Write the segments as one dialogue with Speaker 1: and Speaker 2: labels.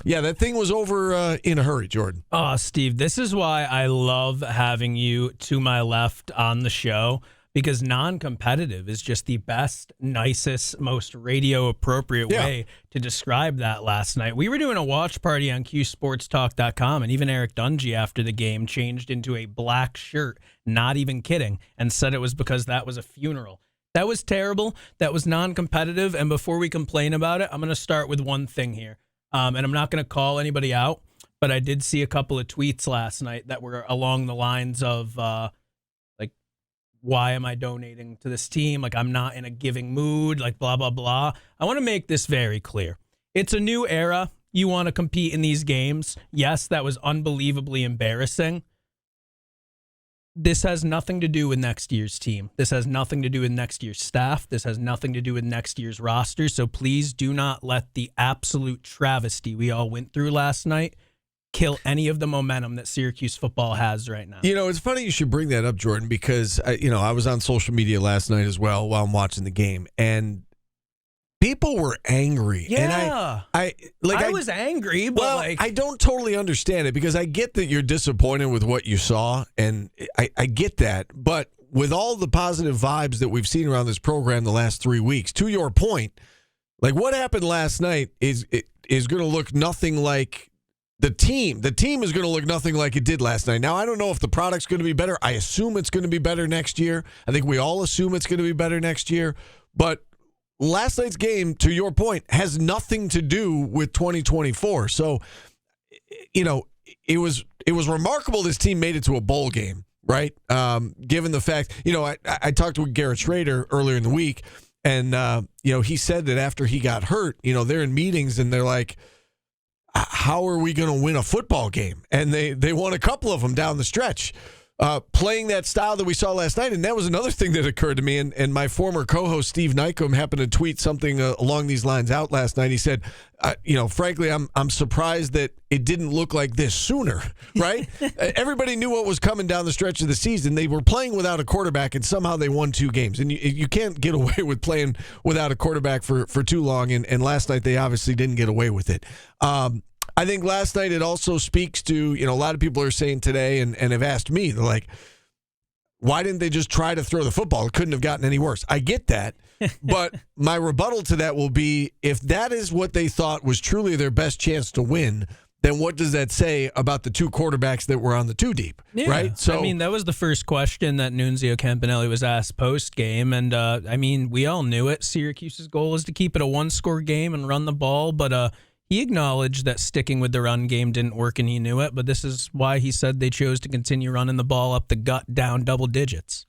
Speaker 1: Yeah, that thing was over in a hurry, Jordan.
Speaker 2: Oh, Steve, this is why I love having you to my left on the show, because non-competitive is just the best, nicest, most radio-appropriate way to describe that last night. We were doing a watch party on QSportsTalk.com, and even Eric Dungy after the game changed into a black shirt, not even kidding, and said it was because that was a funeral. That was terrible. That was non-competitive, and before we complain about it, I'm going to start with one thing here, and I'm not going to call anybody out, but I did see a couple of tweets last night that were along the lines of, why am I donating to this team? Like, I'm not in a giving mood, like, blah, blah, blah. I want to make this very clear. It's a new era. You want to compete in these games. Yes, that was unbelievably embarrassing. This has nothing to do with next year's team. This has nothing to do with next year's staff. This has nothing to do with next year's roster. So please do not let the absolute travesty we all went through last night kill any of the momentum that Syracuse football has right now.
Speaker 1: You know, it's funny you should bring that up, Jordan, because, I was on social media last night as well while I'm watching the game, and people were angry.
Speaker 2: Yeah.
Speaker 1: And I
Speaker 2: was angry, but
Speaker 1: I don't totally understand it, because I get that you're disappointed with what you saw, and I get that, but with all the positive vibes that we've seen around this program the last 3 weeks, to your point, like what happened last night is going to look nothing like the team is going to look nothing like it did last night. Now, I don't know if the product's going to be better. I assume it's going to be better next year. I think we all assume it's going to be better next year. But last night's game, to your point, has nothing to do with 2024. So, it was remarkable this team made it to a bowl game, right? Given the fact, I talked with Garrett Schrader earlier in the week, and, he said that after he got hurt, they're in meetings and they're like, how are we going to win a football game? And they won a couple of them down the stretch, playing that style that we saw last night. And that was another thing that occurred to me. And my former co-host, Steve Nykum, happened to tweet something along these lines out last night. He said, frankly, I'm surprised that it didn't look like this sooner, right? Everybody knew what was coming down the stretch of the season. They were playing without a quarterback, and somehow they won 2 games. And you can't get away with playing without a quarterback for too long. And last night, they obviously didn't get away with it. I think last night it also speaks to, a lot of people are saying today and have asked me, they're like, why didn't they just try to throw the football? It couldn't have gotten any worse. I get that. But my rebuttal to that will be, if that is what they thought was truly their best chance to win, then what does that say about the 2 quarterbacks that were on the 2 deep, right?
Speaker 2: So, that was the first question that Nunzio Campanelli was asked post-game, and, we all knew it. Syracuse's goal is to keep it a 1-score game and run the ball, but he acknowledged that sticking with the run game didn't work, and he knew it, but this is why he said they chose to continue running the ball up the gut down double digits.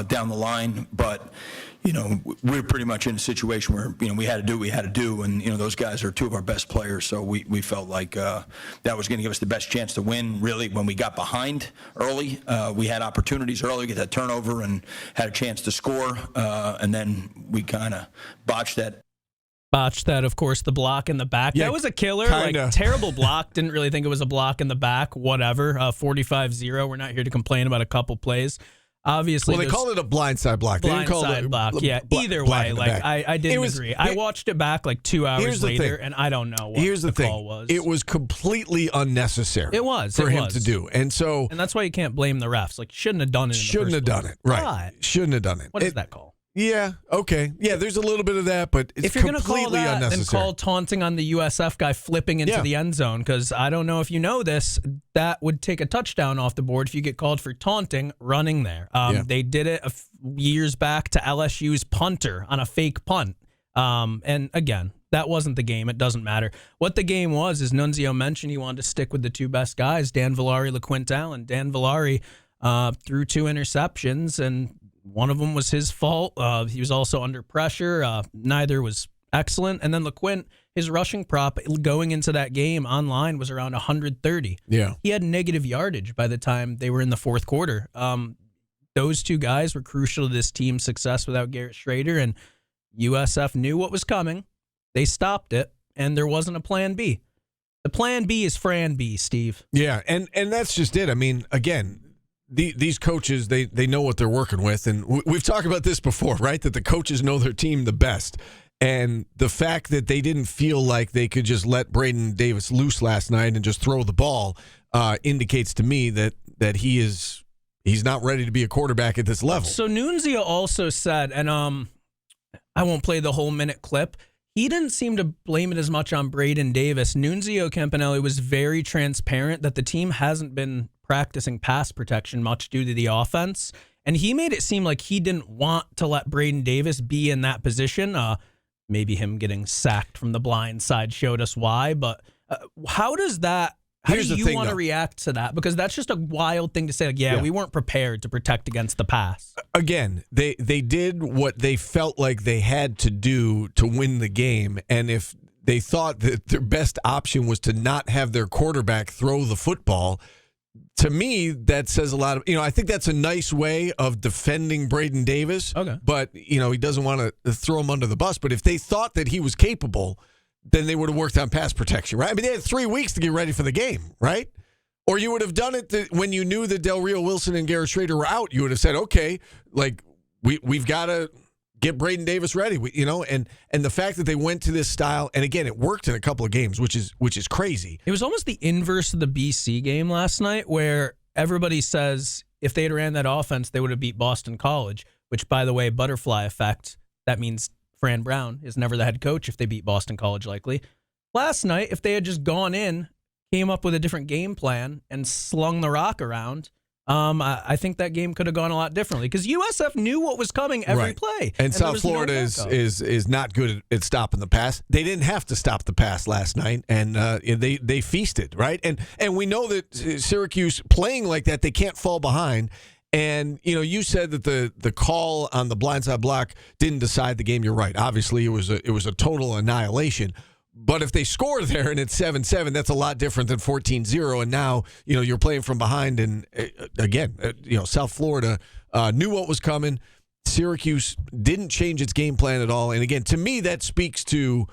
Speaker 3: Down the line, but we're pretty much in a situation where we had to do what we had to do, and those guys are 2 of our best players, so we felt like that was going to give us the best chance to win. Really, when we got behind early, we had opportunities early to get that turnover and had a chance to score, and then we kind of botched that.
Speaker 2: Of course, the block in the back.
Speaker 1: Yeah,
Speaker 2: that was a killer.
Speaker 1: kinda.
Speaker 2: Like, terrible block. Didn't really think it was a block in the back. Whatever. 45-0. We're not here to complain about a couple plays. Obviously,
Speaker 1: well, they called it a blindside block. They didn't call it
Speaker 2: blindside block. Yeah, either way, I didn't agree. I watched it back like 2 hours later, and I don't know what the call was.
Speaker 1: It was completely unnecessary.
Speaker 2: It was
Speaker 1: for him to do, and
Speaker 2: that's why you can't blame the refs. Like, shouldn't have done it.
Speaker 1: Shouldn't have done it. Right?
Speaker 2: Why?
Speaker 1: Shouldn't have done it.
Speaker 2: What is that call?
Speaker 1: Yeah. Okay. Yeah. There's a little bit of that, but it's
Speaker 2: if you're
Speaker 1: completely
Speaker 2: gonna call that,
Speaker 1: unnecessary.
Speaker 2: then call taunting on the USF guy flipping into the end zone, because I don't know if you know this, that would take a touchdown off the board if you get called for taunting running there. They did it years back to LSU's punter on a fake punt. And again, that wasn't the game. It doesn't matter. What the game was is Nunzio mentioned he wanted to stick with the 2 best guys, Dan Villari, LaQuint Allen. Dan Villari threw 2 interceptions, and one of them was his fault. He was also under pressure. Neither was excellent. And then LaQuint, his rushing prop going into that game online was around 130.
Speaker 1: Yeah.
Speaker 2: He had negative yardage by the time they were in the 4th quarter. Those 2 guys were crucial to this team's success without Garrett Schrader, and USF knew what was coming. They stopped it, and there wasn't a plan B. The plan B is Fran B, Steve.
Speaker 1: Yeah, and that's just it. I mean, again, these coaches, they know what they're working with. And we've talked about this before, right? That the coaches know their team the best. And the fact that they didn't feel like they could just let Braden Davis loose last night and just throw the ball indicates to me that he's not ready to be a quarterback at this level.
Speaker 2: So Nunzio also said, and I won't play the whole minute clip, he didn't seem to blame it as much on Braden Davis. Nunzio Campanelli was very transparent that the team hasn't been practicing pass protection much due to the offense, and he made it seem like he didn't want to let Braden Davis be in that position. Maybe him getting sacked from the blind side showed us why, but how does that... How do you want to react to that? Because that's just a wild thing to say. Like, we weren't prepared to protect against the pass.
Speaker 1: Again, they did what they felt like they had to do to win the game. And if they thought that their best option was to not have their quarterback throw the football, to me, that says a lot of, I think that's a nice way of defending Braden Davis.
Speaker 2: Okay.
Speaker 1: But, he doesn't want to throw him under the bus. But if they thought that he was capable, then they would have worked on pass protection, right? I mean, they had 3 weeks to get ready for the game, right? Or you would have done it when you knew that Del Rio Wilson and Garrett Schrader were out. You would have said, okay, like we've got to get Braden Davis ready, and the fact that they went to this style, and again, it worked in a couple of games, which is crazy.
Speaker 2: It was almost the inverse of the BC game last night, where everybody says if they had ran that offense, they would have beat Boston College, which, by the way, butterfly effect, that means Fran Brown is never the head coach if they beat Boston College, likely. Last night, if they had just gone in, came up with a different game plan, and slung the rock around, I think that game could have gone a lot differently because USF knew what was coming every play.
Speaker 1: And South Florida is not good at stopping the pass. They didn't have to stop the pass last night, and they feasted, right? And we know that Syracuse playing like that, they can't fall behind. And, you said that the call on the blindside block didn't decide the game. You're right. Obviously, it was a total annihilation. But if they score there and it's 7-7, that's a lot different than 14-0. And now, you're playing from behind. And, again, South Florida knew what was coming. Syracuse didn't change its game plan at all. And, again, to me, that speaks to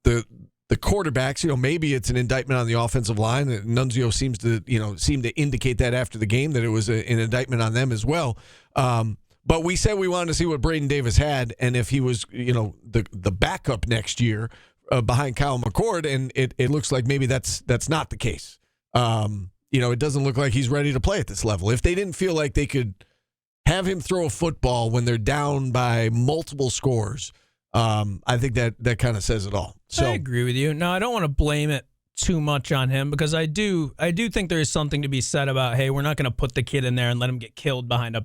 Speaker 1: the quarterbacks. Maybe it's an indictment on the offensive line. Nunzio seems to indicate that after the game, that it was an indictment on them as well. But we said we wanted to see what Braden Davis had, and if he was, the backup next year behind Kyle McCord, and it looks like maybe that's not the case. It doesn't look like he's ready to play at this level. If they didn't feel like they could have him throw a football when they're down by multiple scores, I think that kind of says it all. So,
Speaker 2: I agree with you. No, I don't want to blame it too much on him because I do think there is something to be said about, hey, we're not going to put the kid in there and let him get killed behind a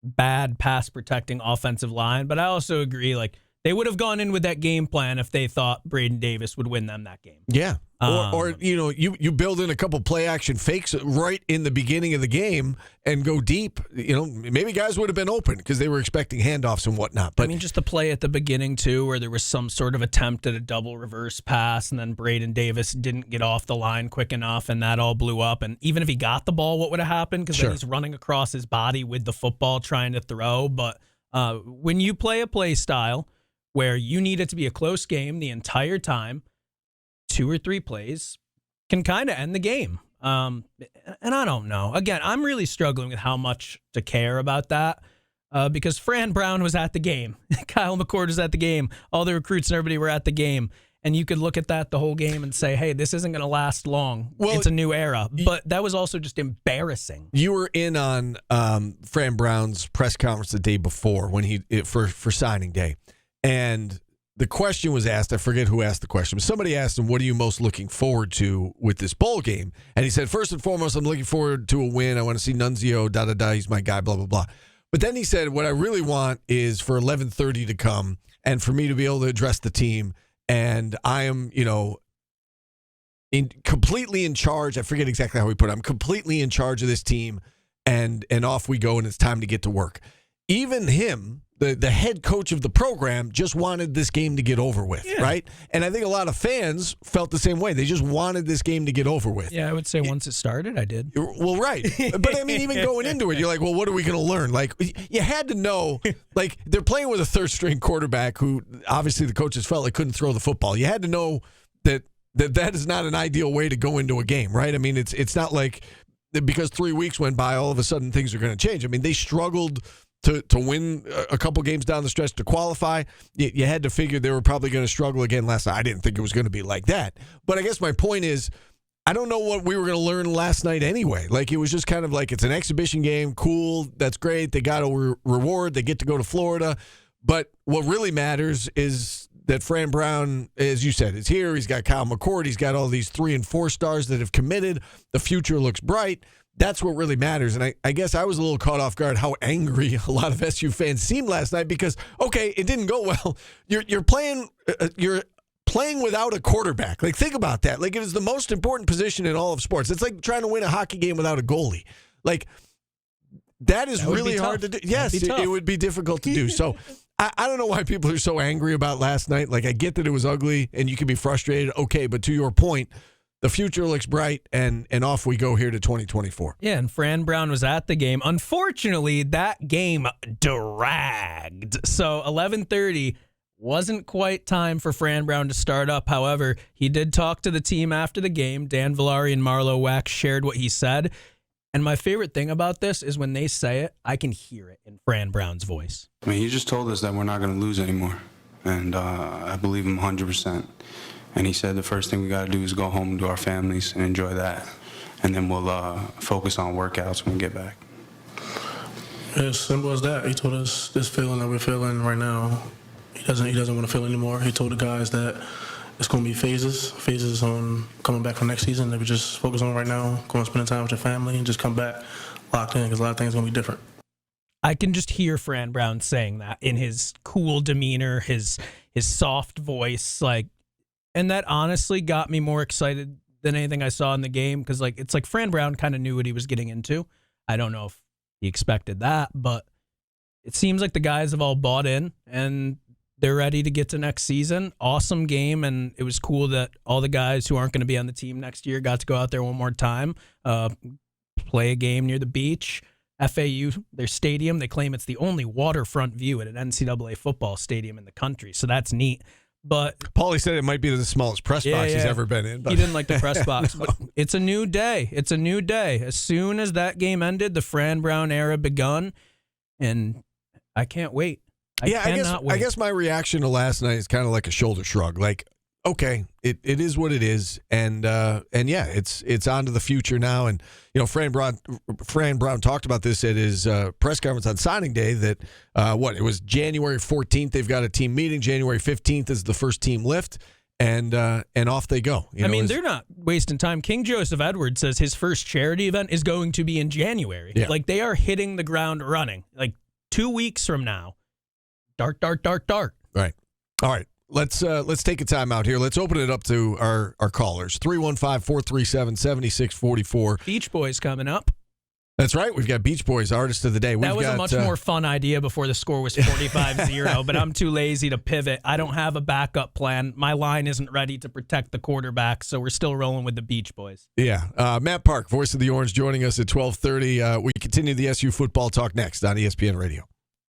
Speaker 2: bad pass protecting offensive line. But I also agree, like, they would have gone in with that game plan if they thought Braden Davis would win them that game.
Speaker 1: Yeah. Or you build in a couple play action fakes right in the beginning of the game and go deep. Maybe guys would have been open because they were expecting handoffs and whatnot. But
Speaker 2: just the play at the beginning too, where there was some sort of attempt at a double reverse pass, and then Braden Davis didn't get off the line quick enough, and that all blew up. And even if he got the ball, what would have happened? Because then he's running across his body with the football trying to throw. But when you play a play style where you need it to be a close game the entire time, 2 or 3 plays can kind of end the game. And I don't know. Again, I'm really struggling with how much to care about that because Fran Brown was at the game. Kyle McCord was at the game. All the recruits and everybody were at the game. And you could look at that the whole game and say, hey, this isn't going to last long. Well, it's a new era. But that was also just embarrassing.
Speaker 1: You were in on Fran Brown's press conference the day before when for signing day. And the question was asked, I forget who asked the question, but somebody asked him, what are you most looking forward to with this bowl game? And he said, first and foremost, I'm looking forward to a win. I want to see Nunzio, da-da-da, he's my guy, blah, blah, blah. But then he said, what I really want is for 11:30 to come and for me to be able to address the team. And I am, completely in charge. I forget exactly how he put it. I'm completely in charge of this team, and off we go, and it's time to get to work. Even him, the head coach of the program, just wanted this game to get over with, right? And I think a lot of fans felt the same way. They just wanted this game to get over with.
Speaker 2: Yeah, I would say once it started, I did.
Speaker 1: Well, right. But, I mean, even going into it, you're like, well, what are we going to learn? Like, you had to know, like, they're playing with a third-string quarterback who, obviously, the coaches felt like couldn't throw the football. You had to know that that is not an ideal way to go into a game, right? I mean, it's not like because 3 weeks went by, all of a sudden things are going to change. I mean, they struggled to win a couple games down the stretch to qualify. You had to figure they were probably going to struggle again last night. I didn't think it was going to be like that. But I guess my point is, I don't know what we were going to learn last night anyway. Like, it was just kind of like, it's an exhibition game. Cool. That's great. They got a reward. They get to go to Florida. But what really matters is that Fran Brown, as you said, is here. He's got Kyle McCord. He's got all these 3 and 4 stars that have committed. The future looks bright. That's what really matters. And I guess I was a little caught off guard how angry a lot of SU fans seemed last night because, okay, it didn't go well. You're playing without a quarterback. Like, think about that. Like, it is the most important position in all of sports. It's like trying to win a hockey game without a goalie. Like, that is really hard to do. Yes, it would be difficult to do. So I don't know why people are so angry about last night. Like, I get that it was ugly and you can be frustrated. Okay, but to your point, the future looks bright, and off we go here to 2024.
Speaker 2: Yeah, and Fran Brown was at the game. Unfortunately, that game dragged. So 11:30 wasn't quite time for Fran Brown to start up. However, he did talk to the team after the game. Dan Villari and Marlo Wax shared what he said. And my favorite thing about this is when they say it, I can hear it in Fran Brown's voice.
Speaker 4: I mean, he just told us that we're not going to lose anymore, and I believe him 100%. And he said the first thing we got to do is go home to our families and enjoy that. And then we'll focus on workouts when we get back.
Speaker 5: As simple as that. He told us this feeling that we're feeling right now, he doesn't want to feel anymore. He told the guys that it's going to be phases on coming back for next season that we just focus on right now, going spending time with your family and just come back locked in because a lot of things are going to be different.
Speaker 2: I can just hear Fran Brown saying that in his cool demeanor, his soft voice, like. And that honestly got me more excited than anything I saw in the game because, like, it's like Fran Brown kind of knew what he was getting into. I don't know if he expected that, but it seems like the guys have all bought in and they're ready to get to next season. Awesome game, and it was cool that all the guys who aren't going to be on the team next year got to go out there one more time, play a game near the beach. FAU, their stadium, they claim it's the only waterfront view at an NCAA football stadium in the country, so that's neat. But
Speaker 1: Paulie said it might be the smallest press box he's ever been in. But.
Speaker 2: He didn't like the press box. No. But it's a new day. It's a new day. As soon as that game ended, the Fran Brown era begun, and I can't wait. I cannot wait.
Speaker 1: I guess my reaction to last night is kind of like a shoulder shrug. Like, okay, it is what it is, and yeah, it's on to the future now. And you know, Fran Brown talked about this at his press conference on signing day. That it was January 14th. They've got a team meeting. January 15th is the first team lift, and off they go.
Speaker 2: They're not wasting time. King Joseph Edwards says his first charity event is going to be in January. Yeah. Like, they are hitting the ground running. Like 2 weeks from now. Dart.
Speaker 1: Right. All right. Let's take a time out here. Let's open it up to our callers. 315-437-7644.
Speaker 2: Beach Boys coming up.
Speaker 1: That's right. We've got Beach Boys, Artist of the Day.
Speaker 2: That was a much more fun idea before the score was 45-0, but I'm too lazy to pivot. I don't have a backup plan. My line isn't ready to protect the quarterback, so we're still rolling with the Beach Boys.
Speaker 1: Yeah. Matt Park, voice of the Orange, joining us at 12:30. We continue the SU football talk next on ESPN Radio.